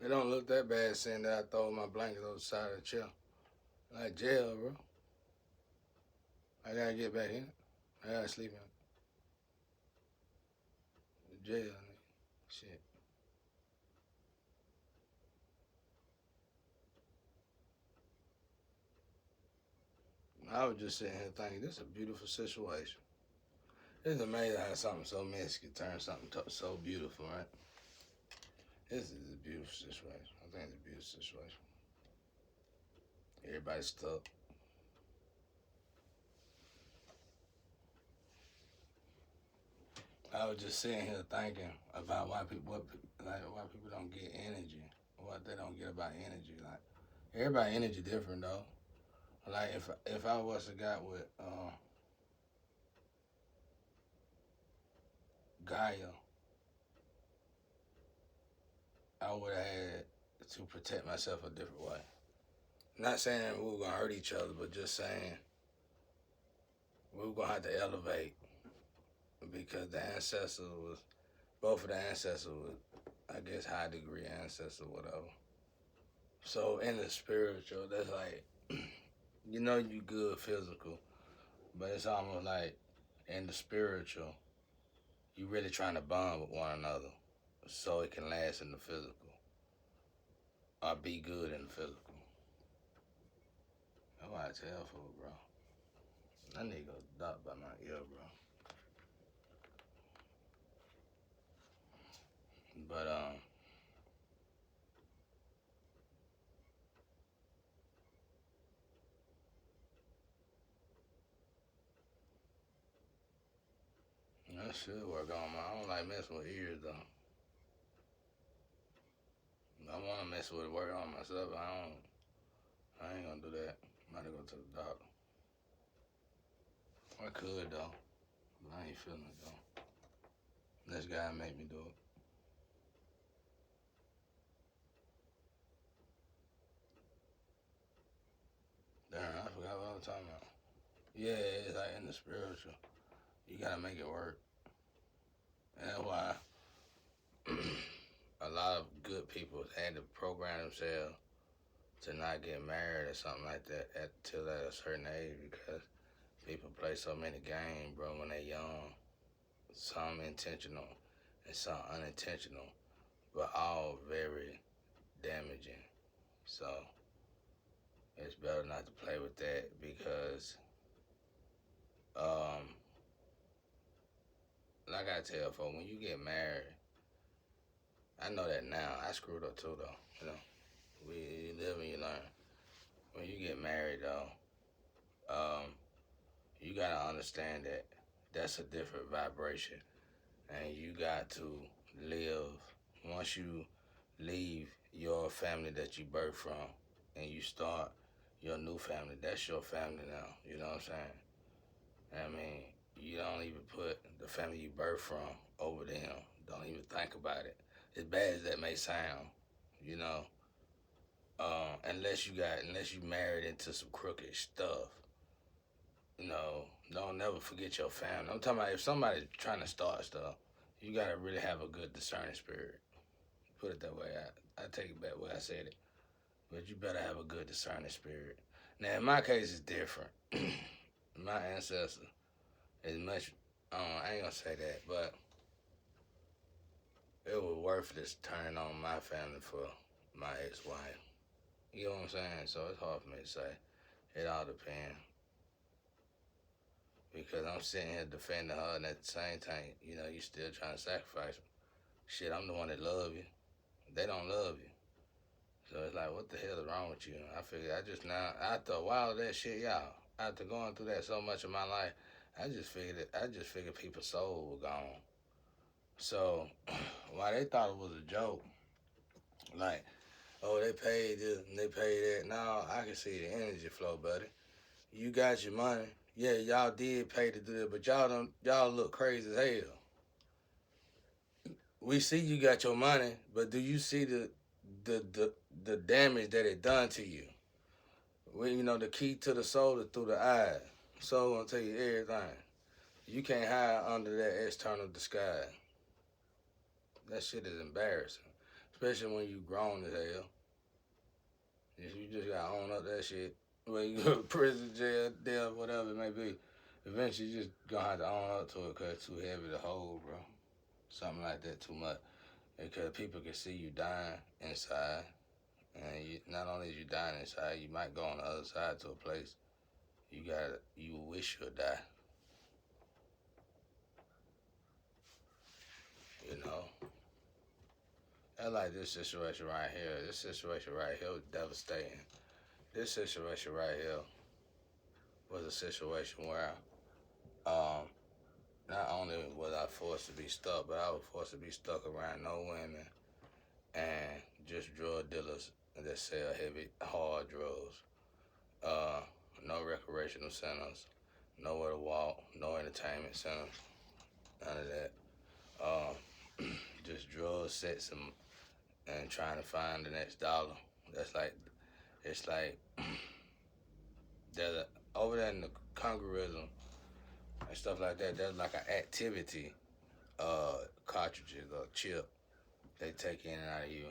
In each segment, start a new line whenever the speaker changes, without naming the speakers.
It don't look that bad saying that I throw my blanket on the side of the chair. Like jail, bro. I gotta get back in. I gotta sleep in jail, nigga. Shit. I was just sitting here thinking, this is a beautiful situation. It's amazing how something so messy can turn something so beautiful, right? This is a beautiful situation. I think it's a beautiful situation. Everybody's stuck. I was just sitting here thinking about why people don't get energy, what they don't get about energy. Like everybody energy different though. Like if I was a guy with Gaia, I would have had to protect myself a different way. Not saying we were gonna hurt each other, but just saying we were gonna have to elevate because the ancestor was both of the ancestors was, I guess, high degree ancestor, whatever. So in the spiritual, that's like you good physical, but it's almost like in the spiritual, you really trying to bond with one another so it can last in the physical or be good in the physical. That's why I tell fool, bro. That nigga dot by my ear, bro. But that should work on my. I don't like messing with ears though. I want to mess with it, work on myself. I don't. I ain't gonna do that. I'm about to go to the doctor. I could though, but I ain't feeling it though. This guy make me do it. Damn, I forgot what I was talking about. Yeah, it's like in the spiritual. You gotta make it work. And that's why a lot of good people had to program themselves to not get married or something like that till at a certain age because people play so many games, bro, when they young. Some intentional and some unintentional, but all very damaging. So it's better not to play with that because, um, like I tell folks, when you get married, I know that now. I screwed up too, though. We live and you learn. When you get married, though, you gotta understand that that's a different vibration, and you got to live. Once you leave your family that you birthed from, and you start your new family, that's your family now. You know what I'm saying? I mean, you don't even put the family you birthed from over them. Don't even think about it. As bad as that may sound, you know, unless you married into some crooked stuff, don't never forget your family. I'm talking about if somebody's trying to start stuff, you gotta really have a good discerning spirit. Put it that way. I take it back where I said it, but you better have a good discerning spirit. Now, in my case, it's different. My ancestor is much. I ain't gonna say that, but it was worthless turning on my family for my ex-wife. You know what I'm saying? So it's hard for me to say. It all depends because I'm sitting here defending her, and at the same time, you still trying to sacrifice her. Shit, I'm the one that love you. They don't love you. So it's like, what the hell is wrong with you? I figured I just now after a while of that shit, y'all, after going through that so much of my life, I just figured people's soul was gone. So while they thought it was a joke, like, oh, they paid this and they paid that. Now I can see the energy flow, buddy. You got your money. Yeah, y'all did pay to do that, but y'all look crazy as hell. We see you got your money, but do you see the the, the damage that it done to you? Well, the key to the soul is through the eyes. Soul gonna tell you everything. You can't hide under that external disguise. That shit is embarrassing. especially when you grown as hell. You just gotta own up that shit. When you go to prison, jail, death, whatever it may be, eventually you just gonna have to own up to it because it's too heavy to hold, bro. Something like that too much. Because people can see you dying inside. And not only is you dying inside, you might go on the other side to a place you wish you'd die. You know? I like this situation right here. This situation right here was devastating. This situation right here was a situation where um, not only was I forced to be stuck, but I was forced to be stuck around no women and just drug dealers that sell heavy, hard drugs. Uh, no recreational centers, nowhere to walk, no entertainment centers, none of that. Just drugs, sex, and trying to find the next dollar. That's like, it's like, over there in the congorism and stuff like that, there's like an activity cartridges or chip they take in and out of you.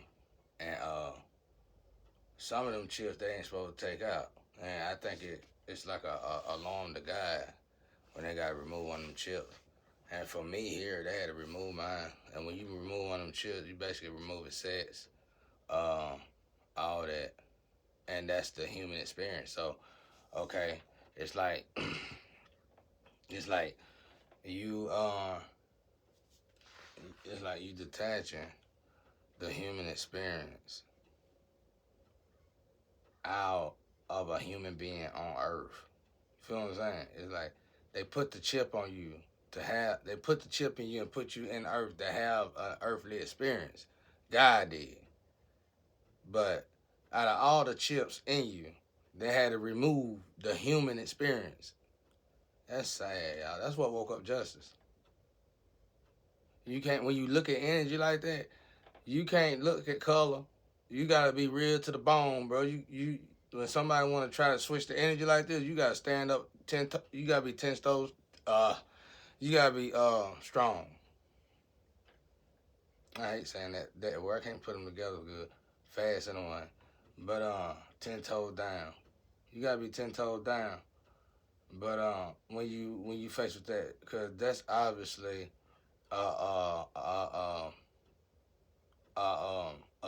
And some of them chips they ain't supposed to take out. And I think it's like a alarm to God when they got to remove one of them chips. And for me here, they had to remove mine. And when you remove one of them chips, you basically remove sex, all that. And that's the human experience. So, okay, it's like, it's like you, it's like you detaching the human experience out of a human being on Earth. You feel what I'm saying? It's like they put the chip on you they put the chip in you and put you in Earth to have an earthly experience. God did. But out of all the chips in you, they had to remove the human experience. That's sad, y'all. That's what woke up justice. You can't, when you look at energy like that, you can't look at color. You gotta be real to the bone, bro. When somebody want to try to switch the energy like this, you gotta stand up you gotta be 10 toes. You gotta be strong. I hate saying that word. I can't put them together good, fast and one. But 10 toes down. You gotta be 10 toes down. But when you faced with that, because that's obviously a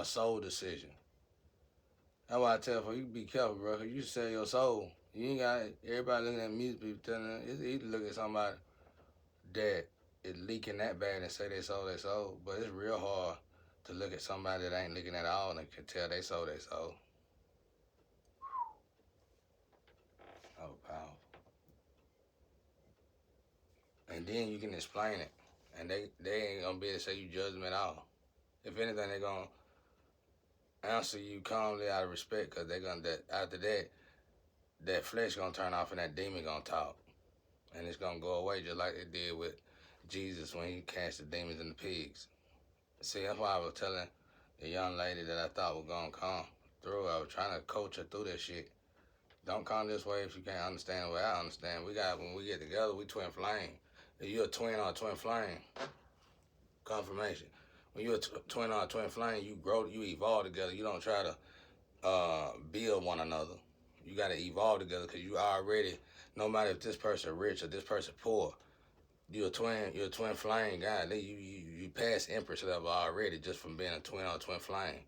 soul decision. That's why I tell folks, you be careful, bro, because you sell your soul. You ain't got everybody looking at music people telling them, it's easy to look at somebody that is leaking that bad and say they sold their soul. But it's real hard to look at somebody that ain't looking at all and can tell they sold their soul. Oh, powerful. And then you can explain it. And they ain't going to be able to say you judge them at all. If anything, they're going to answer you calmly out of respect because they're going to, after that flesh going to turn off and that demon going to talk. And it's going to go away just like it did with Jesus when he cast the demons and the pigs. See, that's why I was telling the young lady that I thought was going to come through. I was trying to coach her through that shit. Don't come this way if you can't understand the way I understand. When we get together, we twin flame. If you're a twin or a twin flame, confirmation. When you're a twin or a twin flame, you grow, you evolve together. You don't try to build one another. You got to evolve together because you already, no matter if this person rich or this person poor, you're a twin flame guy. You pass empress level already just from being a twin or a twin flame.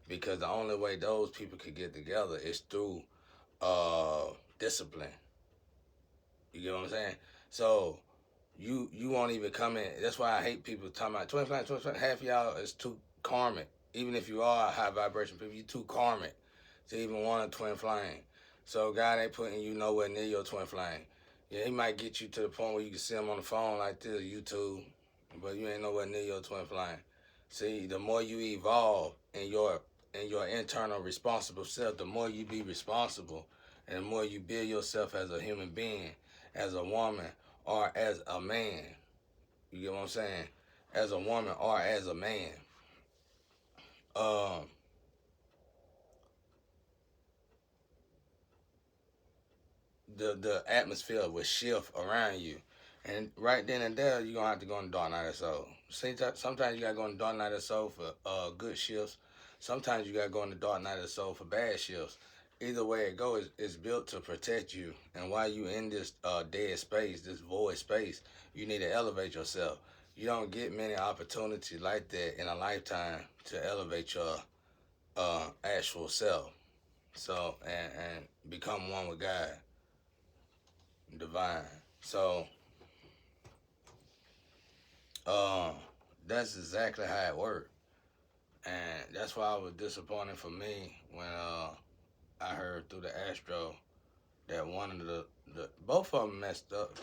Because the only way those people could get together is through discipline. You get what I'm saying? So you won't even come in. That's why I hate people talking about twin flame. Half of y'all is too karmic. Even if you are high vibration people, you too karmic to even want a twin flame. So God ain't putting you nowhere near your twin flame. Yeah, he might get you to the point where you can see him on the phone like this, YouTube, but you ain't nowhere near your twin flame. See, the more you evolve in your internal responsible self, the more you be responsible, and the more you build yourself as a human being, as a woman, or as a man. You get what I'm saying? As a woman or as a man. The atmosphere will shift around you. And right then and there, you're going to have to go in the dark night of soul. Sometimes you got to go in the dark night of soul for good shifts. Sometimes you gotta go in the dark night of the soul for bad shifts. Either way it goes, it's built to protect you. And while you in this dead space, this void space, you need to elevate yourself. You don't get many opportunities like that in a lifetime to elevate your actual self. So and become one with God, divine. So uh, that's exactly how it worked, and that's why it was disappointing for me when I heard through the Astro that one of the both of them messed up.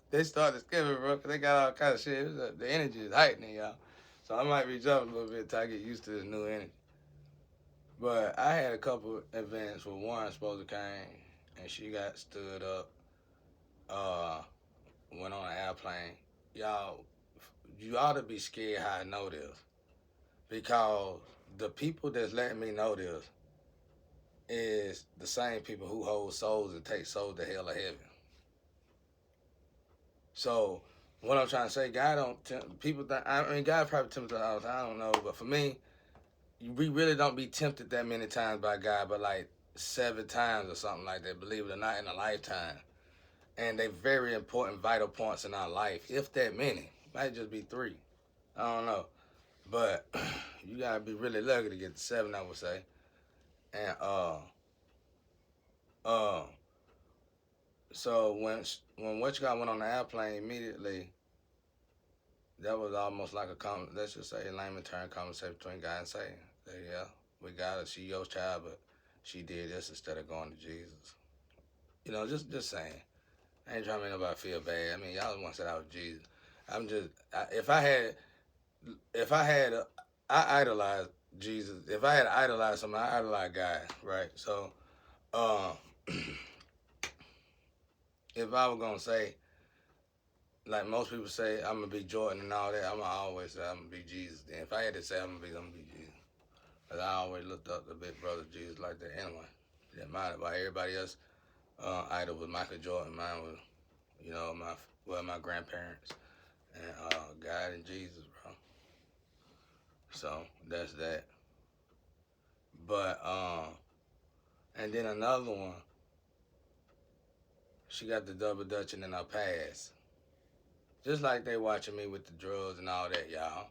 They started skipping, bro, 'cause they got all kind of shit. The energy is heightening, y'all. So I might be jumping a little bit till I get used to the new energy. But I had a couple events where one supposed to came and she got stood up, uh, went on an airplane. Y'all, you ought to be scared how I know this. Because the people that's letting me know this is the same people who hold souls and take souls to hell or heaven. So what I'm trying to say, God don't tempt people. I mean, God probably tempts us all the time. I don't know, but for me, we really don't be tempted that many times by God, but like 7 times or something like that. Believe it or not, in a lifetime, and they very important, vital points in our life. If that many, might just be 3. I don't know, but you gotta be really lucky to get to 7, I would say. And uh, so when what you got went on the airplane immediately, that was almost like let's just say in layman term conversation between God and Satan. Say, yeah, we got her. She your child, but she did this instead of going to Jesus. You know, just saying. I ain't trying to make nobody feel bad. I mean, y'all the one said I was Jesus. I'm just if I had I idolized Jesus. If I had idolized somebody, I idolized God, right? So, uh, if I was gonna say, like most people say, I'm gonna be Jordan and all that, I'm gonna always say I'm gonna be Jesus. Then if I had to say I'm gonna be Jesus, cause I always looked up to big brother Jesus like that. Anyway, it didn't matter about everybody else. Idol was Michael Jordan. Mine was, my grandparents and God and Jesus, bro. So that's that. But and then another one, she got the double dutching in her past. Just like they watching me with the drugs and all that, y'all.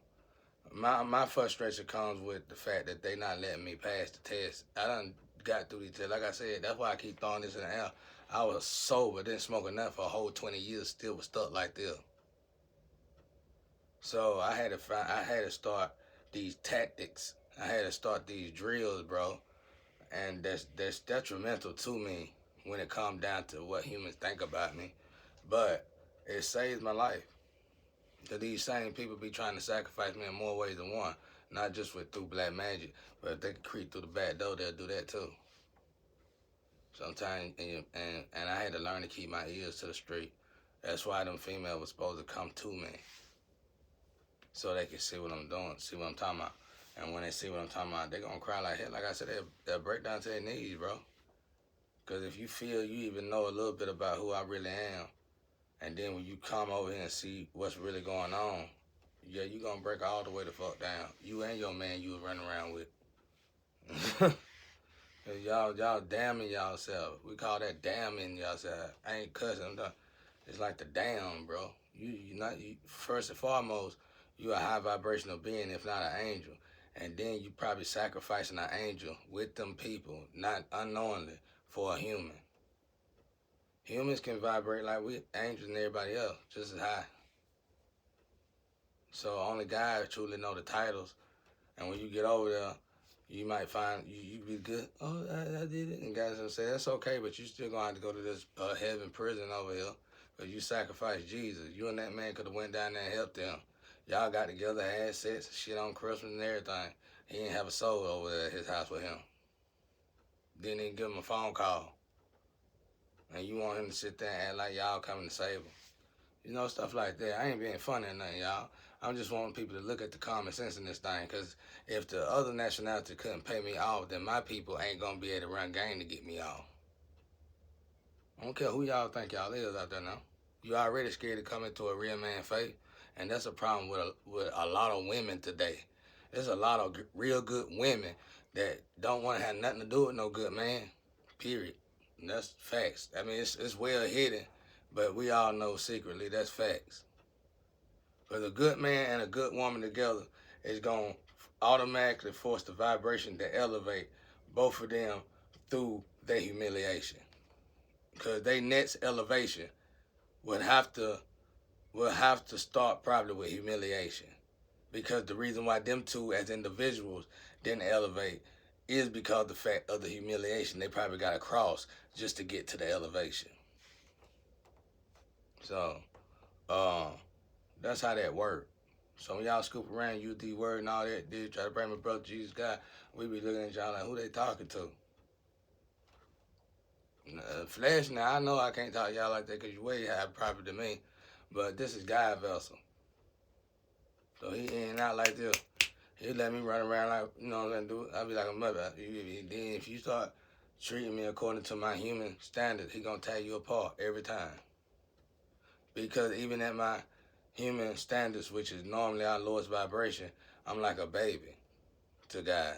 My frustration comes with the fact that they not letting me pass the test. I done got through these tests. Like I said, that's why I keep throwing this in the air. I was sober, didn't smoke enough for a whole 20 years, still was stuck like this. So I had to start these tactics. I had to start these drills, bro. And that's detrimental to me when it comes down to what humans think about me. But it saves my life. Cause these same people be trying to sacrifice me in more ways than one. Not just through black magic, but if they can creep through the back door, they'll do that too. Sometimes, and I had to learn to keep my ears to the street. That's why them females was supposed to come to me, so they can see what I'm doing, see what I'm talking about. And when they see what I'm talking about, they gonna cry like hell. Like I said, they'll break down to their knees, bro. Cause if you feel you even know a little bit about who I really am, and then when you come over here and see what's really going on, yeah, you gonna break all the way the fuck down. You and your man you was running around with. y'all damning y'allself. We call that damning y'allself. I ain't cussing. I'm done. It's like the damn, bro. You first and foremost, you a high vibrational being, if not an angel. And then you probably sacrificing an angel with them people, not unknowingly, for a human. Humans can vibrate like we angels and everybody else, just as high. So only God truly know the titles. And when you get over there, you might find you be good. Oh, I did it. And guys will say, that's okay, but you still going to have to go to this heaven prison over here. Because you sacrificed Jesus. You and that man could have went down there and helped them. Y'all got together, had sex, shit on Christmas and everything. He didn't have a soul over there at his house with him. Didn't even give him a phone call. And you want him to sit there and act like y'all coming to save him. You know, stuff like that. I ain't being funny or nothing, y'all. I'm just wanting people to look at the common sense in this thing, because if the other nationality couldn't pay me off, then my people ain't going to be able to run game to get me off. I don't care who y'all think y'all is out there now. You already scared to come into a real man faith, and that's a problem with a lot of women today. There's a lot of real good women that don't want to have nothing to do with no good man. Period. And that's facts. I mean, it's well hidden, but we all know secretly that's facts. But a good man and a good woman together is going to automatically force the vibration to elevate both of them through their humiliation. Because their next elevation would have to start probably with humiliation. Because the reason why them two as individuals didn't elevate is because of the fact of the humiliation they probably got across just to get to the elevation. So, that's how that worked. So when y'all scoop around, use the word and all that, dude, try to bring my brother Jesus God, we be looking at y'all like, who they talking to? Flesh, now I know I can't talk to y'all like that because you way higher proper than me, but this is God vessel. So he in and out like this. He let me run around like, you know what I'm saying, I'll be like a mother. Then if you start treating me according to my human standards, he gonna tear you apart every time. Because even at my human standards, which is normally our lowest vibration, I'm like a baby to God.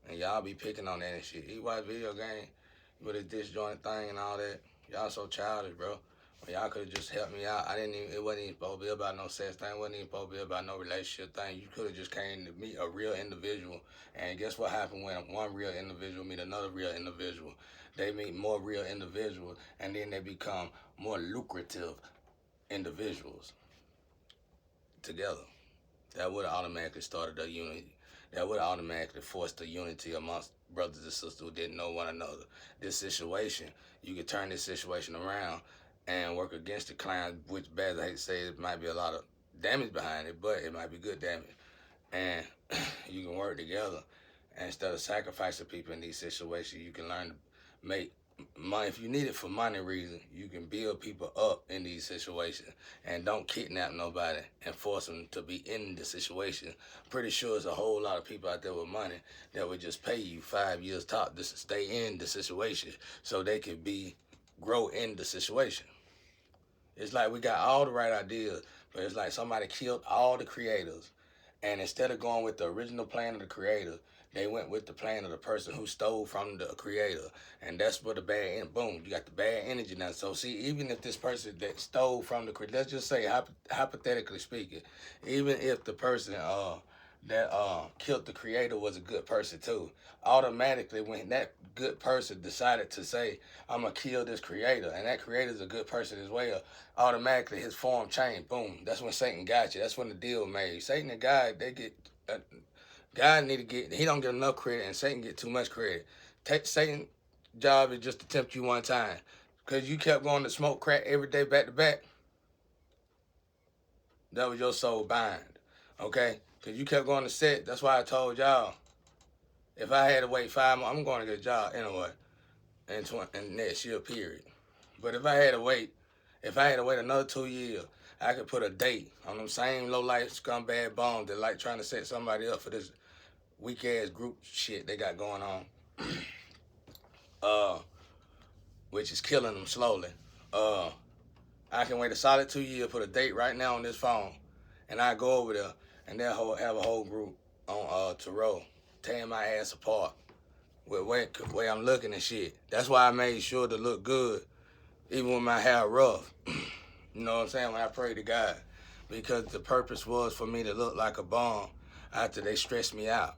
And y'all be picking on that and shit. He watch video game with a disjoint thing and all that. Y'all so childish, bro. Well, y'all could have just helped me out. It wasn't even supposed to be about no sex thing. It wasn't even supposed to be about no relationship thing. You could have just came to meet a real individual. And guess what happened when one real individual meet another real individual? They meet more real individuals, and then they become more lucrative individuals together. That would have automatically started a unity. That would have automatically forced a unity amongst brothers and sisters who didn't know one another. This situation, you could turn this situation around and work against the client, which bad as I hate to say, it might be a lot of damage behind it, but it might be good damage. And you can work together. And instead of sacrificing people in these situations, you can learn to make money. If you need it for money reasons, you can build people up in these situations and don't kidnap nobody and force them to be in the situation. Pretty sure there's a whole lot of people out there with money that would just pay you 5 years top just to stay in the situation so they could grow in the situation. It's like we got all the right ideas, but it's like somebody killed all the creators. And instead of going with the original plan of the creator, they went with the plan of the person who stole from the creator. And that's where the bad end, boom, you got the bad energy now. So see, even if this person that stole from the creator, let's just say, hypothetically speaking, even if the person that killed the creator was a good person too, automatically when that good person decided to say, I'm going to kill this creator, and that creator's a good person as well, automatically his form changed. Boom. That's when Satan got you. That's when the deal made. Satan and God, they get... God need to get... He don't get enough credit, and Satan get too much credit. Satan's job is just to tempt you one time. Because you kept going to smoke crack every day back to back. That was your soul bind. Okay? Because you kept going to set. That's why I told y'all, if I had to wait 5 months, I'm going to get a job anyway in next year, period. But if I had to wait another 2 years, I could put a date on them same low-life scumbag bombs that like trying to set somebody up for this weak-ass group shit they got going on, which is killing them slowly. I can wait a solid 2 years, put a date right now on this phone, and I go over there, and they'll have a whole group on Tarot, tearing my ass apart with way I'm looking and shit. That's why I made sure to look good, even when my hair rough. You know what I'm saying? When I pray to God. Because the purpose was for me to look like a bomb after they stressed me out.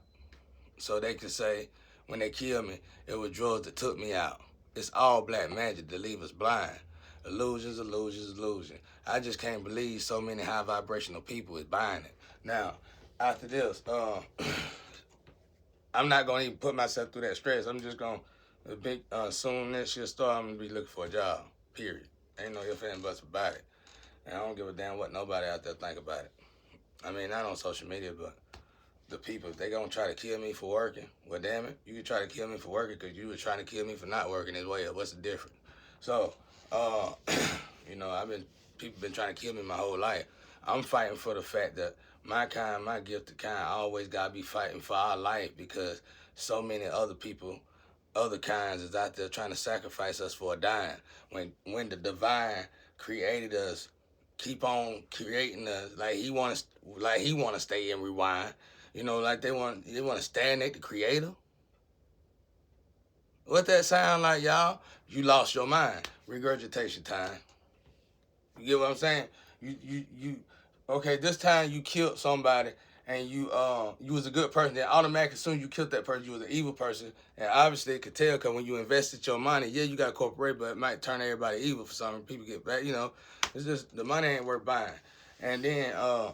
So they could say, when they killed me, it was drugs that took me out. It's all black magic to leave us blind. Illusions, illusions, illusions. I just can't believe so many high vibrational people is buying it. Now, after this, I'm not going to even put myself through that stress. I'm just going to, soon next year start, I'm going to be looking for a job, period. Ain't no ifs, ands, buts about it. And I don't give a damn what nobody out there think about it. I mean, not on social media, but the people, if they gonna try to kill me for working, well, damn it, you can try to kill me for working because you were trying to kill me for not working as well. What's the difference? So, you know, people been trying to kill me my whole life. I'm fighting for the fact that my kind, my gifted kind, always gotta be fighting for our life because so many other people, other kinds is out there trying to sacrifice us for a dime. When the divine created us keep on creating like he wanna stay and rewind. You know, like they want to stagnate the creator. What that sound like, y'all? You lost your mind. Regurgitation time. You get what I'm saying? You okay, this time you killed somebody and you was a good person, then automatically as soon as you killed that person, you was an evil person. And obviously it could tell because when you invested your money, yeah, you got corporate, but it might turn everybody evil for something. People get back, you know. It's just the money ain't worth buying. And then uh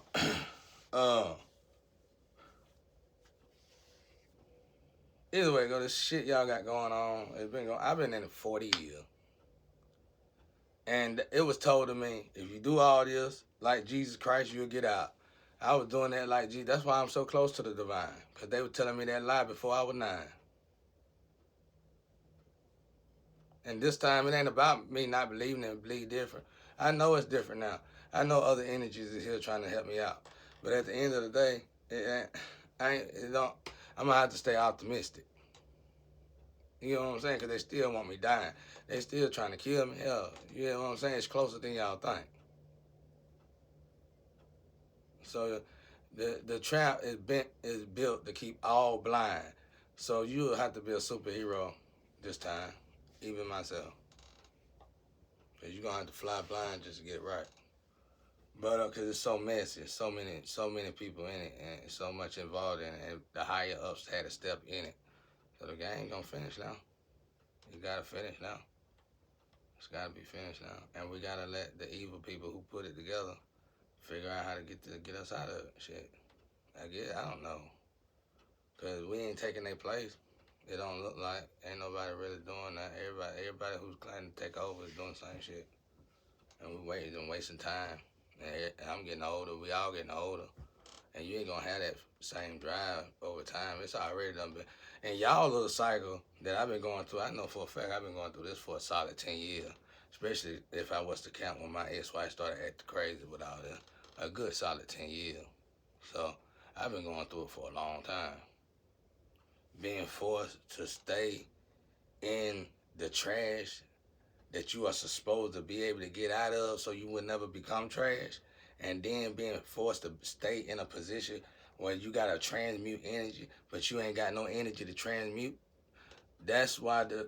either way, go this shit y'all got going on. It's been going I've been in it 40 years. And it was told to me, if you do all this like Jesus Christ, you'll get out. I was doing that like Jesus. That's why I'm so close to the divine. Because they were telling me that lie before I was 9. And this time, it ain't about me not believing and believe different. I know it's different now. I know other energies is here trying to help me out. But at the end of the day, I'm going to have to stay optimistic. You know what I'm saying? Because they still want me dying. They still trying to kill me. Hell, you know what I'm saying? It's closer than y'all think. So the trap is built to keep all blind. So you'll have to be a superhero this time, even myself. Because you're going to have to fly blind just to get it right. But because it's so messy, so many people in it, and so much involved in it, and the higher ups had a step in it. So the game gonna finish now. You gotta finish now. It's gotta be finished now, and we gotta let the evil people who put it together figure out how to get us out of it. Shit, I guess I don't know, cause we ain't taking their place. It don't look like ain't nobody really doing that. Everybody who's claiming to take over is doing the same shit, and we waiting and wasting time. And I'm getting older. We all getting older. And you ain't gonna have that same drive over time. It's already done been. And y'all little cycle that I've been going through, I know for a fact I've been going through this for a solid 10 years. Especially if I was to count when my ex-wife started acting crazy with all this. A good solid 10 years. So I've been going through it for a long time. Being forced to stay in the trash that you are supposed to be able to get out of so you would never become trash, and then being forced to stay in a position where you gotta transmute energy, but you ain't got no energy to transmute. That's why the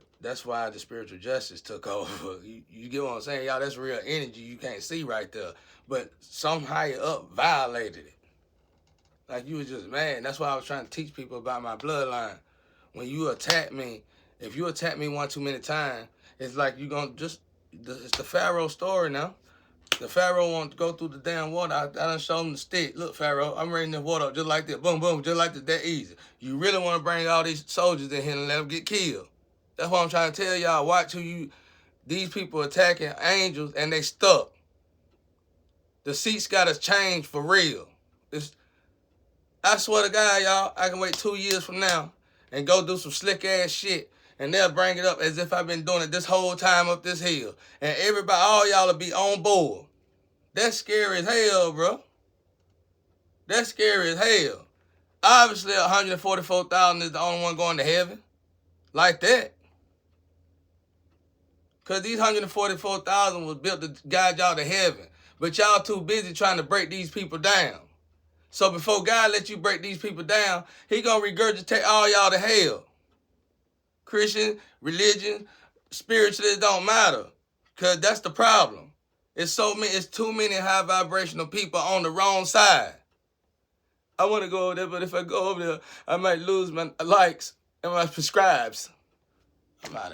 spiritual justice took over. You get what I'm saying, y'all? That's real energy you can't see right there, but some higher up violated it. Like you was just mad. That's why I was trying to teach people about my bloodline. When you attack me, if you attack me one too many times, it's like you gonna it's the Pharaoh story now. The Pharaoh wanted to go through the damn water. I done showed him the stick. Look, Pharaoh, I'm raising this water up just like this. Boom, boom, just like that easy. You really want to bring all these soldiers in here and let them get killed. That's what I'm trying to tell y'all. Watch these people attacking angels and they stuck. The seats got to change for real. I swear to God, y'all, I can wait 2 years from now and go do some slick ass shit. And they'll bring it up as if I've been doing it this whole time up this hill. And everybody, all y'all will be on board. That's scary as hell, bro. That's scary as hell. Obviously, 144,000 is the only one going to heaven. Like that. Because these 144,000 was built to guide y'all to heaven. But y'all too busy trying to break these people down. So before God let you break these people down, he going to regurgitate all y'all to hell. Christian, religion, spiritually, it don't matter. Because that's the problem. It's too many high vibrational people on the wrong side. I want to go over there, but if I go over there, I might lose my likes and my prescribes. I'm out of